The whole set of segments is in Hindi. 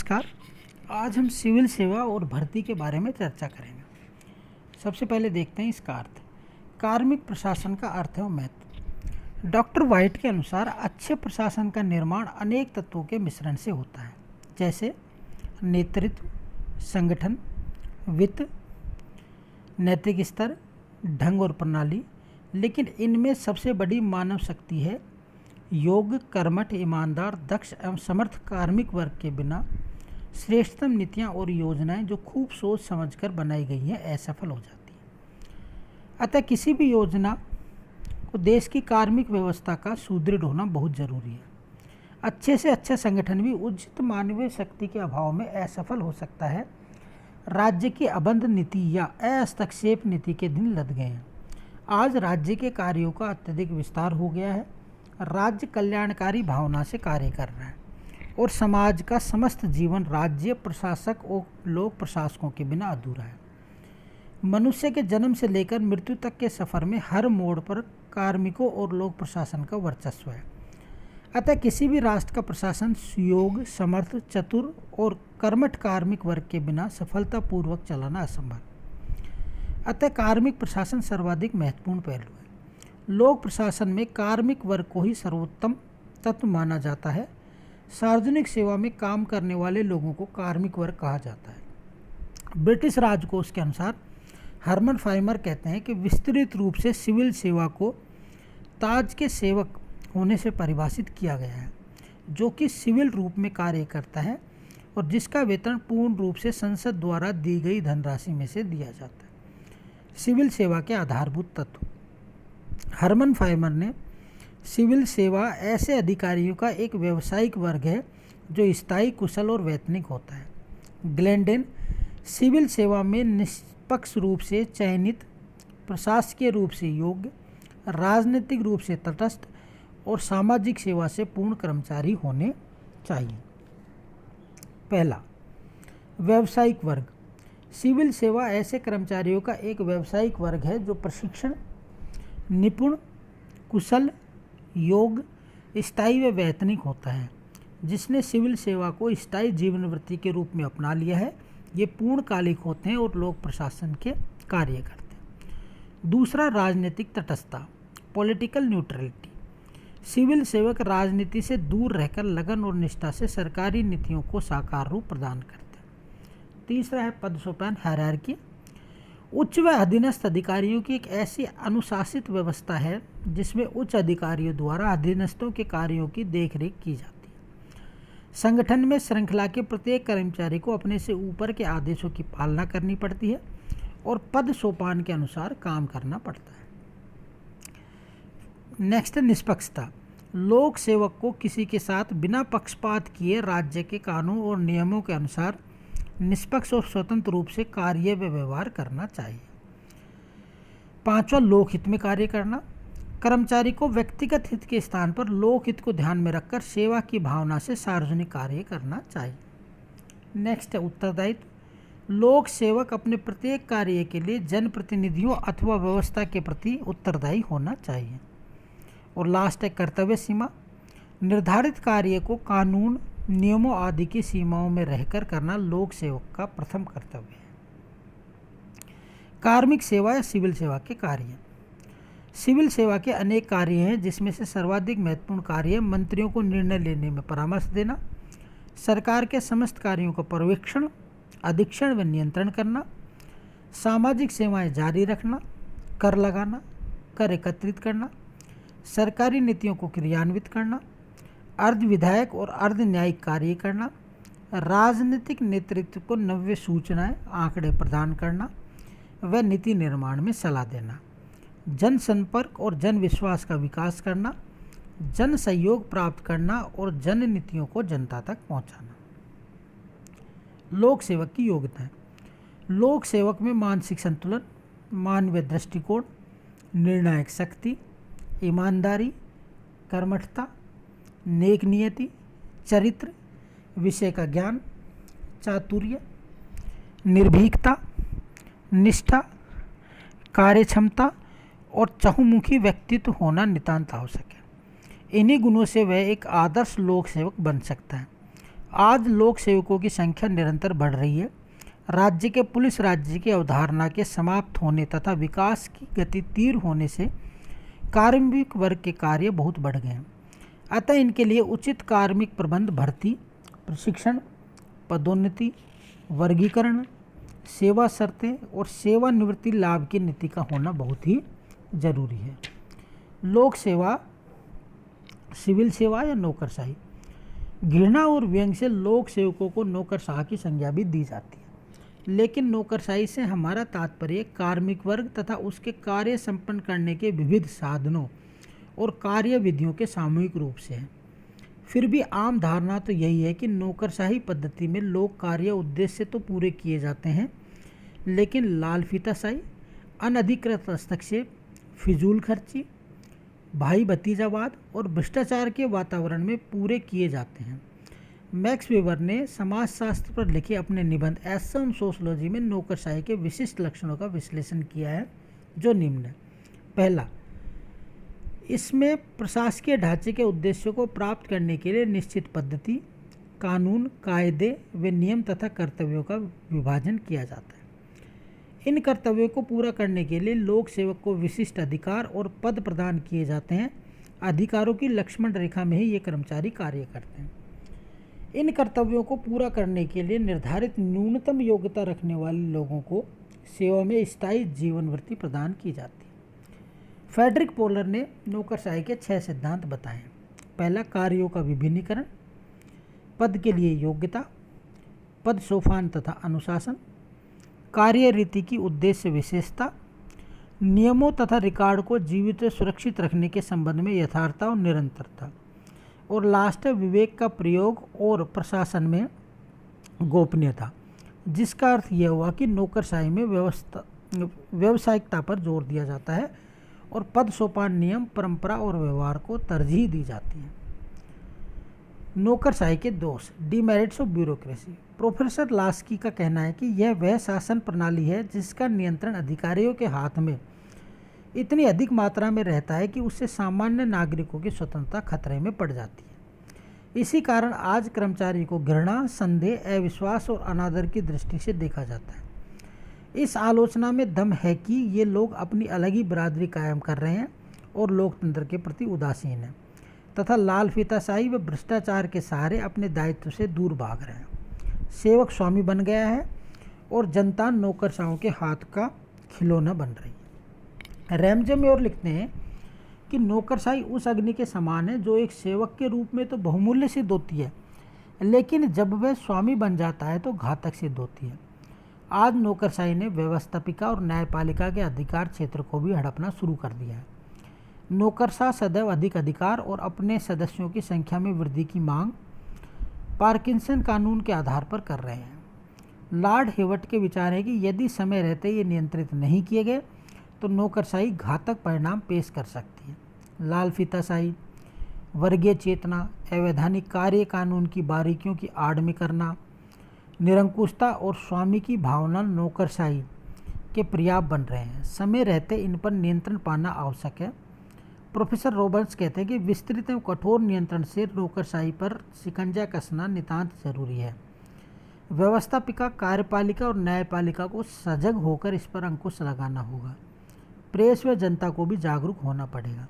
नमस्कार। आज हम सिविल सेवा और भर्ती के बारे में चर्चा करेंगे। सबसे पहले देखते हैं इसका अर्थ। कार्मिक प्रशासन का अर्थ है महत्व। डॉक्टर वाइट के अनुसार अच्छे प्रशासन का निर्माण अनेक तत्वों के मिश्रण से होता है, जैसे नेतृत्व, संगठन, वित्त, नैतिक स्तर, ढंग और प्रणाली। लेकिन इनमें सबसे बड़ी मानव शक्ति है योग्य, कर्मठ, ईमानदार, दक्ष एवं समर्थ कार्मिक वर्ग के बिना श्रेष्ठतम नीतियाँ और योजनाएं जो खूब सोच समझकर बनाई गई हैं असफल हो जाती हैं। अतः किसी भी योजना को देश की कार्मिक व्यवस्था का सुदृढ़ होना बहुत जरूरी है। अच्छे से अच्छा संगठन भी उचित मानवीय शक्ति के अभाव में असफल हो सकता है। राज्य की अबंध नीति या हस्तक्षेप नीति के दिन लद गए हैं। आज राज्य के कार्यों का अत्यधिक विस्तार हो गया है। राज्य कल्याणकारी भावना से कार्य कर रहा है और समाज का समस्त जीवन राज्य प्रशासक और लोक प्रशासकों के बिना अधूरा है। मनुष्य के जन्म से लेकर मृत्यु तक के सफ़र में हर मोड़ पर कार्मिकों और लोक प्रशासन का वर्चस्व है। अतः किसी भी राष्ट्र का प्रशासन सुयोग्य, समर्थ, चतुर और कर्मठ कार्मिक वर्ग के बिना सफलतापूर्वक चलाना असंभव। अतः कार्मिक प्रशासन सर्वाधिक महत्वपूर्ण पहलू है। लोक प्रशासन में कार्मिक वर्ग को ही सर्वोत्तम तत्व माना जाता है। सार्वजनिक सेवा में काम करने वाले लोगों को कार्मिक वर्ग कहा जाता है। ब्रिटिश राजकोष के अनुसार हरमन फाइमर कहते हैं कि विस्तृत रूप से सिविल सेवा को ताज के सेवक होने से परिभाषित किया गया है, जो कि सिविल रूप में कार्य करता है और जिसका वेतन पूर्ण रूप से संसद द्वारा दी गई धनराशि में से दिया जाता है। सिविल सेवा के आधारभूत तत्व। हरमन फाइमर ने सिविल सेवा ऐसे अधिकारियों का एक व्यावसायिक वर्ग है जो स्थायी, कुशल और वैतनिक होता है। ग्लेंडेन सिविल सेवा में निष्पक्ष रूप से चयनित, प्रशासकीय रूप से योग्य, राजनीतिक रूप से तटस्थ और सामाजिक सेवा से पूर्ण कर्मचारी होने चाहिए। पहला, व्यावसायिक वर्ग। सिविल सेवा ऐसे कर्मचारियों का एक व्यावसायिक वर्ग है जो प्रशिक्षण, निपुण, कुशल, योग्य, स्थायी व वैतनिक होता है, जिसने सिविल सेवा को स्थायी जीवन वृत्ति के रूप में अपना लिया है। ये पूर्णकालिक होते हैं और लोक प्रशासन के कार्य करते हैं। दूसरा, राजनीतिक तटस्थता, पॉलिटिकल न्यूट्रलिटी। सिविल सेवक राजनीति से दूर रहकर लगन और निष्ठा से सरकारी नीतियों को साकार रूप प्रदान करते हैं। तीसरा है पद सोपान, हायरार्की। उच्च व अधीनस्थ अधिकारियों की एक ऐसी अनुशासित व्यवस्था है जिसमें उच्च अधिकारियों द्वारा अधीनस्थों के कार्यों की देखरेख की जाती है। संगठन में श्रृंखला के प्रत्येक कर्मचारी को अपने से ऊपर के आदेशों की पालना करनी पड़ती है और पद सोपान के अनुसार काम करना पड़ता है। नेक्स्ट, निष्पक्षता। लोक सेवक को किसी के साथ बिना पक्षपात किए राज्य के कानून और नियमों के अनुसार निष्पक्ष और स्वतंत्र रूप से कार्य व व्यवहार करना चाहिए। पांचवा, लोकहित में कार्य करना। कर्मचारी को व्यक्तिगत हित के स्थान पर लोकहित को ध्यान में रखकर सेवा की भावना से सार्वजनिक कार्य करना चाहिए। नेक्स्ट है उत्तरदायित्व। लोक सेवक अपने प्रत्येक कार्य के लिए जनप्रतिनिधियों अथवा व्यवस्था के प्रति उत्तरदायी होना चाहिए। और लास्ट है कर्तव्य सीमा। निर्धारित कार्य को कानून, नियमों आदि की सीमाओं में रहकर करना लोक सेवक का प्रथम कर्तव्य है। कार्मिक सेवा या सिविल सेवा के कार्य। सिविल सेवा के अनेक कार्य हैं, जिसमें से सर्वाधिक महत्वपूर्ण कार्य मंत्रियों को निर्णय लेने में परामर्श देना, सरकार के समस्त कार्यों का पर्यवेक्षण, अधीक्षण व नियंत्रण करना, सामाजिक सेवाएं जारी रखना, कर लगाना, कर एकत्रित करना, सरकारी नीतियों को क्रियान्वित करना, अर्ध विधायक और अर्ध न्यायिक कार्य करना, राजनीतिक नेतृत्व को नव्य सूचनाएं, आंकड़े प्रदान करना व नीति निर्माण में सलाह देना, जन संपर्क और जन विश्वास का विकास करना, जन सहयोग प्राप्त करना और जन नीतियों को जनता तक पहुंचाना। लोक सेवक की योग्यताएं। लोक सेवक में मानसिक संतुलन, मानवीय दृष्टिकोण, निर्णायक शक्ति, ईमानदारी, कर्मठता, नेक नियति, चरित्र, विषय का ज्ञान, चातुर्य, निर्भीकता, निष्ठा, कार्यक्षमता और चहुमुखी व्यक्तित्व होना नितांत आवश्यक है। इन्हीं गुणों से वह एक आदर्श लोक सेवक बन सकता है। आज लोक सेवकों की संख्या निरंतर बढ़ रही है। राज्य के पुलिस राज्य की अवधारणा के समाप्त होने तथा विकास की गति तीव्र होने से कार्मिक वर्ग के कार्य बहुत बढ़ गए हैं। अतः इनके लिए उचित कार्मिक प्रबंध, भर्ती, प्रशिक्षण, पदोन्नति, वर्गीकरण, सेवा शर्तें और सेवानिवृत्ति लाभ की नीति का होना बहुत ही जरूरी है। लोक सेवा, सिविल सेवा या नौकरशाही। घृणा और व्यंग से लोक सेवकों को नौकरशाह की संज्ञा भी दी जाती है, लेकिन नौकरशाही से हमारा तात्पर्य कार्मिक वर्ग तथा उसके कार्य संपन्न करने के विविध साधनों और कार्य विधियों के सामूहिक रूप से है। फिर भी आम धारणा तो यही है कि नौकरशाही पद्धति में लोक कार्य उद्देश्य तो पूरे किए जाते हैं, लेकिन लाल फीताशाही, अनधिकृत हस्तक्षेप, फिजूल खर्ची, भाई भतीजावाद और भ्रष्टाचार के वातावरण में पूरे किए जाते हैं। मैक्स वेबर ने समाजशास्त्र पर लिखे अपने निबंध एसेस ऑन सोशियोलॉजी में नौकरशाही के विशिष्ट लक्षणों का विश्लेषण किया है, जो निम्न है। पहला, इसमें प्रशासकीय ढांचे के उद्देश्यों को प्राप्त करने के लिए निश्चित पद्धति, कानून, कायदे व नियम तथा कर्तव्यों का विभाजन किया जाता है। इन कर्तव्यों को पूरा करने के लिए लोक सेवक को विशिष्ट अधिकार और पद प्रदान किए जाते हैं। अधिकारों की लक्ष्मण रेखा में ही ये कर्मचारी कार्य करते हैं। इन कर्तव्यों को पूरा करने के लिए निर्धारित न्यूनतम योग्यता रखने वाले लोगों को सेवा में स्थायी जीवन वृत्ति प्रदान की जाती है। फ्रेडरिक पोलर ने नौकरशाही के 6 सिद्धांत बताए हैं। पहला, कार्यों का विभिन्नीकरण, पद के लिए योग्यता, पद सोपान तथा अनुशासन, कार्य रीति की उद्देश्य विशेषता, नियमों तथा रिकॉर्ड को जीवित व सुरक्षित रखने के संबंध में यथार्थता और निरंतरता, और लास्ट है विवेक का प्रयोग और प्रशासन में गोपनीयता, जिसका अर्थ यह हुआ कि नौकरशाही में व्यावसायिकता पर जोर दिया जाता है और पद सोपान, नियम, परंपरा और व्यवहार को तरजीह दी जाती है। नौकरशाही के दोष, demerits of bureaucracy. Professor Laski का कहना है कि यह वह शासन प्रणाली है जिसका नियंत्रण अधिकारियों के हाथ में इतनी अधिक मात्रा में रहता है कि उससे सामान्य नागरिकों की स्वतंत्रता खतरे में पड़ जाती है। इसी कारण आज कर्मचारी को घृणा, संदेह, अविश्वास और अनादर की दृष्टि से देखा जाता है। इस आलोचना में दम है कि ये लोग अपनी अलग ही बिरादरी कायम कर रहे हैं और लोकतंत्र के प्रति उदासीन हैं तथा लाल फीताशाही व भ्रष्टाचार के सहारे अपने दायित्व से दूर भाग रहे हैं। सेवक स्वामी बन गया है और जनता नौकरशाहों के हाथ का खिलौना बन रही है। रैमजे में और लिखते हैं कि नौकरशाही उस अग्नि के समान है जो एक सेवक के रूप में तो बहुमूल्य सिद्ध होती है, लेकिन जब वह स्वामी बन जाता है तो घातक सिद्ध होती है। आज नौकरशाही ने व्यवस्थापिका और न्यायपालिका के अधिकार क्षेत्र को भी हड़पना शुरू कर दिया है। नौकरशाह सदैव अधिक अधिकार और अपने सदस्यों की संख्या में वृद्धि की मांग पार्किंसन कानून के आधार पर कर रहे हैं। लॉर्ड हेवर्ट के विचार है कि यदि समय रहते ये नियंत्रित नहीं किए गए तो नौकरशाही घातक परिणाम पेश कर सकती है। लाल फीताशाही, वर्गीय चेतना, अवैधानिक कार्य कानून की बारीकियों की आड़ में करना, निरंकुशता और स्वामी की भावना नौकरशाही के पर्याप्त बन रहे हैं। समय रहते इन पर नियंत्रण पाना आवश्यक है। प्रोफेसर रॉबर्ट्स कहते हैं कि विस्तृत एवं कठोर नियंत्रण से नौकरशाही पर शिकंजा कसना नितांत जरूरी है। व्यवस्थापिका, कार्यपालिका और न्यायपालिका को सजग होकर इस पर अंकुश लगाना होगा। प्रेस व जनता को भी जागरूक होना पड़ेगा।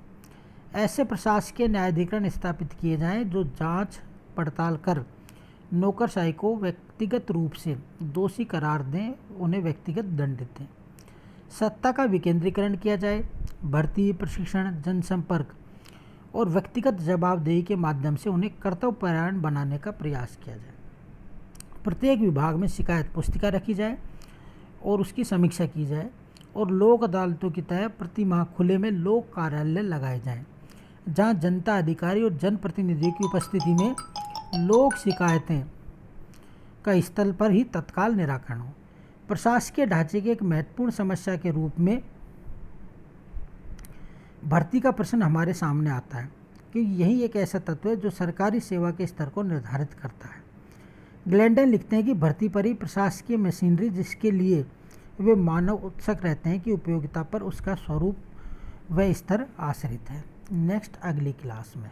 ऐसे प्रशासकीय न्यायाधिकरण स्थापित किए जाएं जो जांच पड़ताल कर नौकरशाही को व्यक्तिगत रूप से दोषी करार दें, उन्हें व्यक्तिगत दंड दें। सत्ता का विकेंद्रीकरण किया जाए। भर्ती, प्रशिक्षण, जनसंपर्क और व्यक्तिगत जवाबदेही के माध्यम से उन्हें कर्तव्यपरायण बनाने का प्रयास किया जाए। प्रत्येक विभाग में शिकायत पुस्तिका रखी जाए और उसकी समीक्षा की जाए और लोक अदालतों की तरह प्रति माह खुले में लोक कार्यालय लगाए जाएं, जहां जनता, अधिकारी और जनप्रतिनिधियों की उपस्थिति में लोक शिकायतें का स्थल पर ही तत्काल निराकरण हो। प्रशासकीय ढांचे की एक महत्वपूर्ण समस्या के रूप में भर्ती का प्रश्न हमारे सामने आता है कि यही एक ऐसा तत्व है जो सरकारी सेवा के स्तर को निर्धारित करता है। ग्लेंडन लिखते हैं कि भर्ती पर ही प्रशासकीय मशीनरी जिसके लिए वे मानव उत्सुक रहते हैं कि उपयोगिता पर उसका स्वरूप व स्तर आश्रित है। नेक्स्ट अगली क्लास में।